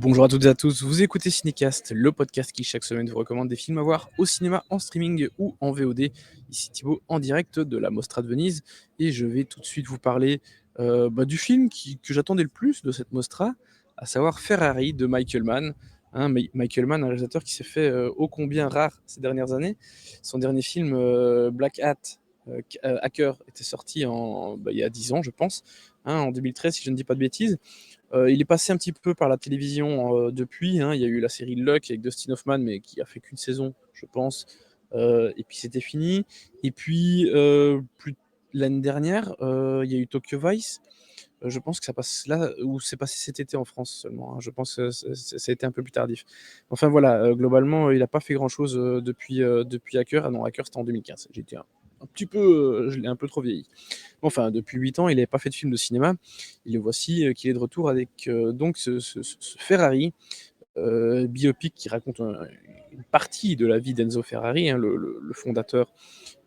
Bonjour à toutes et à tous, vous écoutez Cinécast, le podcast qui chaque semaine vous recommande des films à voir au cinéma, en streaming ou en VOD. Ici Thibaut en direct de la Mostra de Venise et je vais tout de suite vous parler du film que j'attendais le plus de cette Mostra, à savoir Ferrari de Michael Mann. Michael Mann, un réalisateur qui s'est fait ô combien rare ces dernières années. Son dernier film, Black Hat, Hacker, était sorti il y a 10 ans je pense, en 2013 si je ne dis pas de bêtises. Il est passé un petit peu par la télévision depuis, il y a eu la série Luck avec Dustin Hoffman, mais qui a fait qu'une saison, je pense, et puis c'était fini. Et puis, l'année dernière, il y a eu Tokyo Vice. Je pense que ça passe là, ou c'est passé cet été en France seulement, je pense que ça a été un peu plus tardif. Enfin voilà, globalement, il n'a pas fait grand-chose depuis Hacker. Ah non, Hacker, c'était en 2015. J'étais un petit peu, je l'ai un peu trop vieilli. Enfin, depuis 8 ans, il n'avait pas fait de film de cinéma. Et le voici qu'il est de retour avec donc ce Ferrari, biopic qui raconte une partie de la vie d'Enzo Ferrari, le fondateur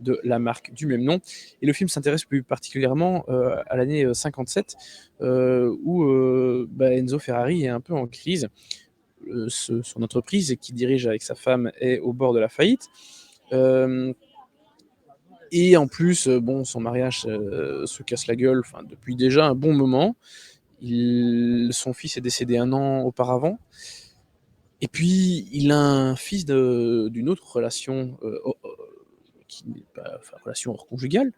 de la marque du même nom. Et le film s'intéresse plus particulièrement à l'année 57, où Enzo Ferrari est un peu en crise. Son entreprise, qu'il dirige avec sa femme, est au bord de la faillite. Et en plus, son mariage se casse la gueule depuis déjà un bon moment. Son fils est décédé 1 an auparavant. Et puis, il a un fils d'une autre relation, qui n'est pas, relation hors conjugale,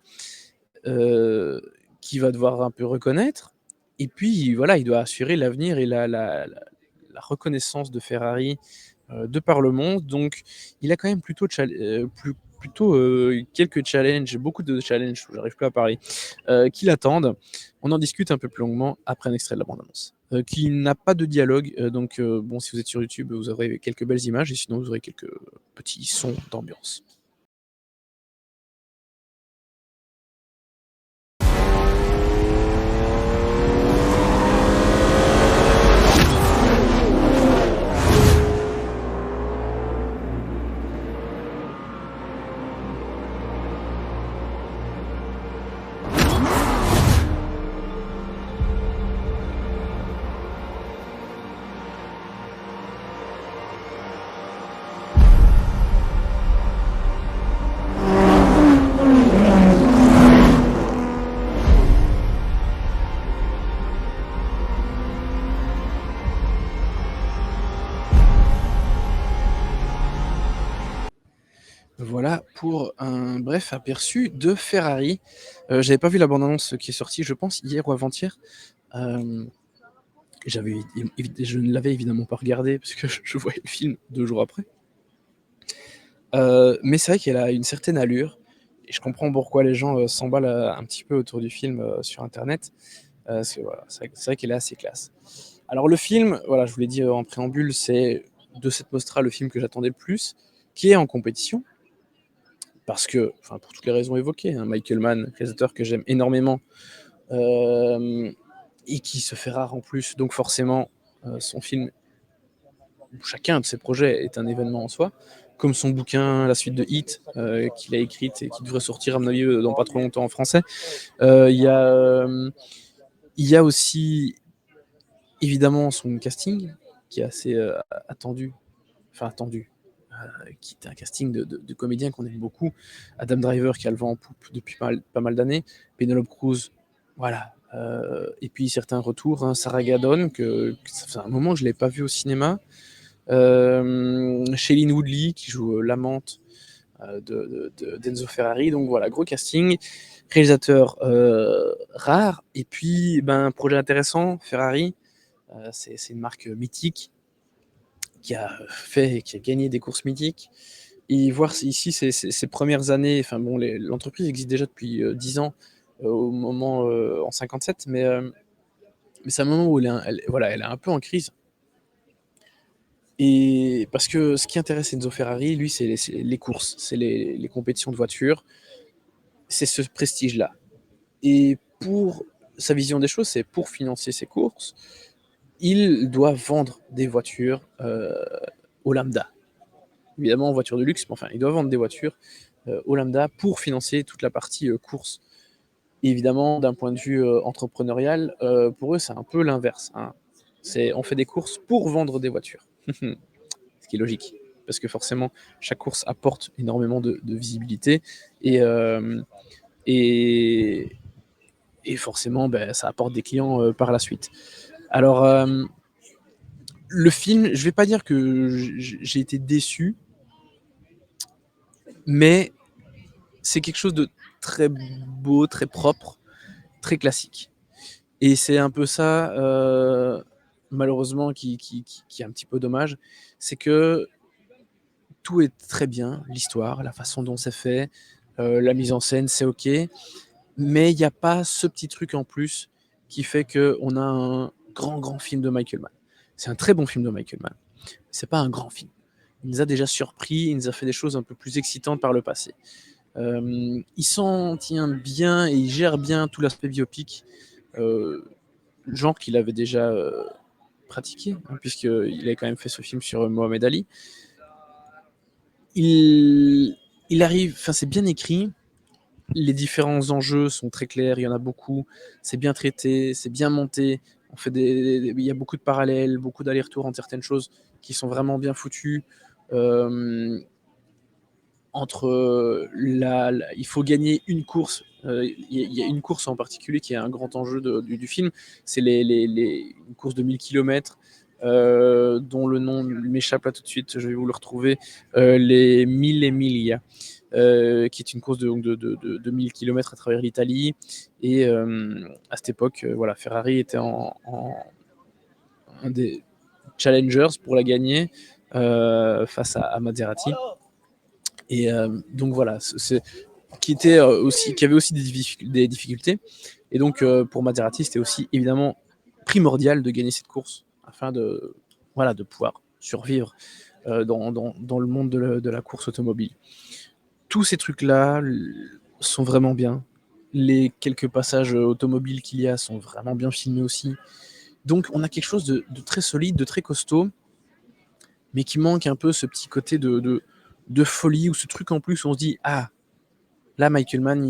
euh, qui va devoir un peu reconnaître. Et puis, voilà, il doit assurer l'avenir et la reconnaissance de Ferrari de par le monde. Donc, il a quand même plutôt quelques challenges, beaucoup de challenges, j'arrive plus à parler, qui l'attendent. On en discute un peu plus longuement après un extrait de la bande-annonce. Qui n'a pas de dialogue, donc si vous êtes sur YouTube, vous aurez quelques belles images, et sinon vous aurez quelques petits sons d'ambiance. Voilà pour un bref aperçu de Ferrari. J'avais pas vu la bande-annonce qui est sortie, je pense, hier ou avant-hier. Euh, je ne l'avais évidemment pas regardé parce que je voyais le film 2 jours après. Mais c'est vrai qu'elle a une certaine allure et je comprends pourquoi les gens s'emballent un petit peu autour du film sur Internet. Parce que voilà, c'est vrai qu'elle est assez classe. Alors le film, voilà, je vous l'ai dit en préambule, c'est de cette Mostra le film que j'attendais le plus, qui est en compétition. Parce que, pour toutes les raisons évoquées, Michael Mann, réalisateur que j'aime énormément, et qui se fait rare en plus, donc forcément, son film, chacun de ses projets est un événement en soi, comme son bouquin, la suite de Hit, qu'il a écrite et qui devrait sortir, à mon avis, dans pas trop longtemps en français. Il y a, aussi, évidemment, son casting, qui est assez attendu, qui est un casting de comédiens qu'on aime beaucoup. Adam Driver qui a le vent en poupe depuis pas mal d'années. Penelope Cruz, voilà. Et puis certains retours, Sarah Gadon, ça fait un moment que je ne l'ai pas vu au cinéma. Shailene Woodley qui joue l'amante d'Enzo Ferrari. Donc voilà, gros casting. Réalisateur rare. Et puis, un projet intéressant, Ferrari. C'est une marque mythique qui a gagné des courses mythiques. Et voir ici ses premières années, l'entreprise existe déjà depuis 10 ans, au moment en 57, mais c'est un moment où elle est un peu en crise. Et parce que ce qui intéresse Enzo Ferrari, lui, c'est les courses, c'est les compétitions de voitures, c'est ce prestige-là. Et pour sa vision des choses, c'est pour financer ses courses, il doit vendre des voitures au lambda. Évidemment, voitures de luxe, mais il doit vendre des voitures au lambda pour financer toute la partie course. Et évidemment, d'un point de vue entrepreneurial, pour eux, c'est un peu l'inverse. On fait des courses pour vendre des voitures. Ce qui est logique, parce que forcément, chaque course apporte énormément de visibilité et, et, et forcément, ben, ça apporte des clients par la suite. Alors, le film, je vais pas dire que j'ai été déçu, mais c'est quelque chose de très beau, très propre, très classique. Et c'est un peu ça, malheureusement, qui est un petit peu dommage, c'est que tout est très bien, l'histoire, la façon dont c'est fait, la mise en scène, c'est OK, mais il y a pas ce petit truc en plus qui fait qu'on a un grand, grand film de Michael Mann. C'est un très bon film de Michael Mann. C'est pas un grand film. Il nous a déjà surpris, il nous a fait des choses un peu plus excitantes par le passé. Il s'en tient bien et il gère bien tout l'aspect biopic, genre qu'il avait déjà pratiqué, hein, puisqu'il avait quand même fait ce film sur Mohamed Ali. Il arrive, enfin c'est bien écrit, les différents enjeux sont très clairs, il y en a beaucoup, c'est bien traité, c'est bien monté, il y a beaucoup de parallèles, beaucoup d'allers-retours entre certaines choses qui sont vraiment bien foutues. Euh, il faut gagner une course. Il y a une course en particulier qui est un grand enjeu du film. C'est une course de 1000 km dont le nom m'échappe là tout de suite. Je vais vous le retrouver. Les 1000 Emilia, qui est une course de 1000 km à travers l'Italie. Et à cette époque, voilà, Ferrari était un des challengers pour la gagner face à Maserati. Et donc voilà, qui avait aussi des difficultés. Et donc pour Maserati, c'était aussi évidemment primordial de gagner cette course afin de pouvoir survivre dans le monde de la course automobile. Tous ces trucs-là sont vraiment bien. Les quelques passages automobiles qu'il y a sont vraiment bien filmés aussi. Donc on a quelque chose de très solide, de très costaud, mais qui manque un peu ce petit côté de folie ou ce truc en plus où on se dit ah, là Michael Mann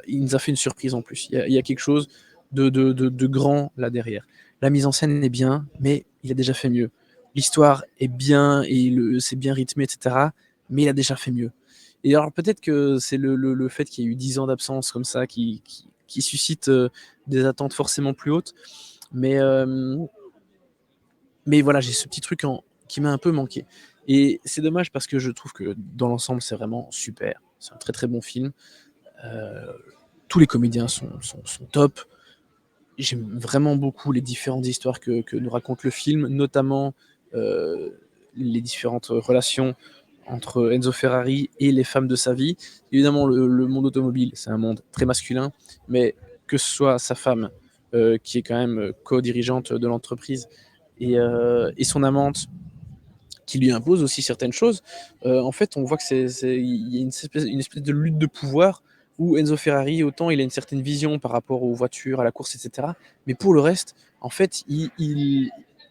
il nous a fait une surprise en plus. Il y a quelque chose de grand là derrière. La mise en scène est bien, mais il a déjà fait mieux. L'histoire est bien et c'est bien rythmé, etc. Mais il a déjà fait mieux. Et alors peut-être que c'est le fait qu'il y ait eu 10 ans d'absence comme ça qui suscite des attentes forcément plus hautes. Mais, euh, mais voilà, j'ai ce petit truc qui m'a un peu manqué. Et c'est dommage parce que je trouve que dans l'ensemble, c'est vraiment super. C'est un très très bon film. Euh, Tous les comédiens sont top. J'aime vraiment beaucoup les différentes histoires que nous raconte le film, notamment euh, les différentes relations entre Enzo Ferrari et les femmes de sa vie. Évidemment, le monde automobile, c'est un monde très masculin, mais que ce soit sa femme, qui est quand même co-dirigeante de l'entreprise, et son amante, qui lui impose aussi certaines choses, en fait, on voit que il y a une espèce de lutte de pouvoir où Enzo Ferrari, autant il a une certaine vision par rapport aux voitures, à la course, etc. Mais pour le reste, en fait,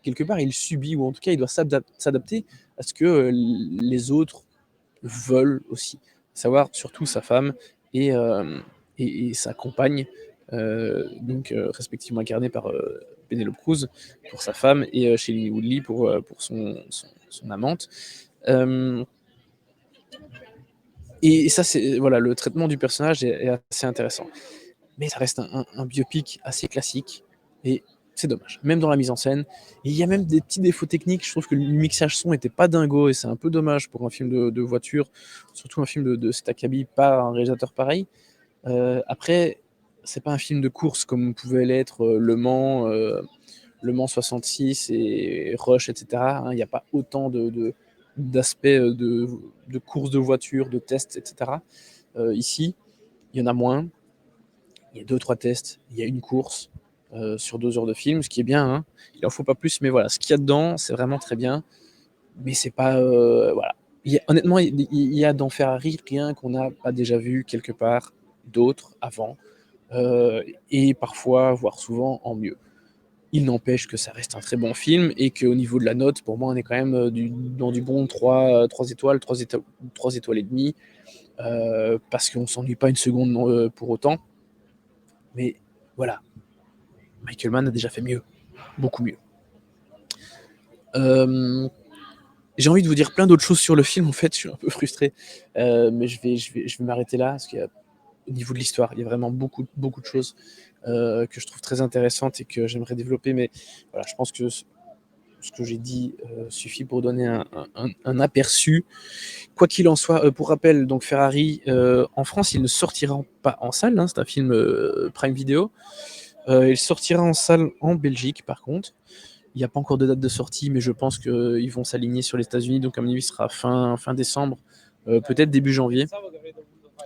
quelque part, il subit, ou en tout cas, il doit s'adapter à ce que les autres veulent aussi. À savoir surtout sa femme et, euh, et sa compagne, donc respectivement incarnée par Penelope Cruz pour sa femme et Shailene Woodley pour son amante. Euh, et ça, c'est voilà, le traitement du personnage est assez intéressant. Mais ça reste un biopic assez classique et c'est dommage. Même dans la mise en scène, il y a même des petits défauts techniques. Je trouve que le mixage son était pas dingo et c'est un peu dommage pour un film de voiture, surtout un film de cet acabit par un réalisateur pareil. Après, c'est pas un film de course comme pouvait l'être Le Mans 66 et Rush, etc. Hein. Il n'y a pas autant d'aspects de course de voiture, de tests, etc. Ici, il y en a moins. Il y a deux, trois tests, il y a une course sur 2 heures de film, ce qui est bien. Hein. Il en faut pas plus, mais voilà, ce qu'il y a dedans, c'est vraiment très bien. Mais c'est pas. Voilà. Honnêtement, il y a dans Ferrari rien qu'on n'a pas déjà vu quelque part d'autre avant. Et parfois, voire souvent, en mieux. Il n'empêche que ça reste un très bon film et qu'au niveau de la note, pour moi, on est quand même dans du bon 3 étoiles, 3 étoiles et demie, parce qu'on s'ennuie pas une seconde pour autant. Mais voilà, Michael Mann a déjà fait mieux, beaucoup mieux. Hem, j'ai envie de vous dire plein d'autres choses sur le film, en fait, je suis un peu frustré, mais je vais m'arrêter là parce qu'il y a au niveau de l'histoire, il y a vraiment beaucoup de choses, que je trouve très intéressantes et que j'aimerais développer, mais voilà, je pense que ce que j'ai dit, suffit pour donner un aperçu. Quoi qu'il en soit, pour rappel, donc Ferrari, en France, il ne sortira pas en salle, hein, c'est un film, Prime Video. Il sortira en salle en Belgique, par contre. Il n'y a pas encore de date de sortie, mais je pense qu'ils vont s'aligner sur les États-Unis, donc à mon avis, ce sera fin décembre, peut-être début janvier.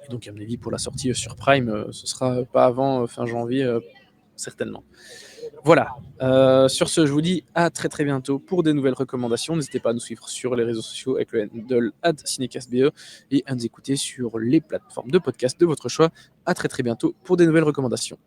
Et donc à mon avis, pour la sortie, sur Prime, ce sera pas avant, fin janvier, certainement. Voilà, sur ce, je vous dis à très, très bientôt pour des nouvelles recommandations. N'hésitez pas à nous suivre sur les réseaux sociaux avec le handle @cinecastbe et à nous écouter sur les plateformes de podcast de votre choix. À très, très bientôt pour des nouvelles recommandations.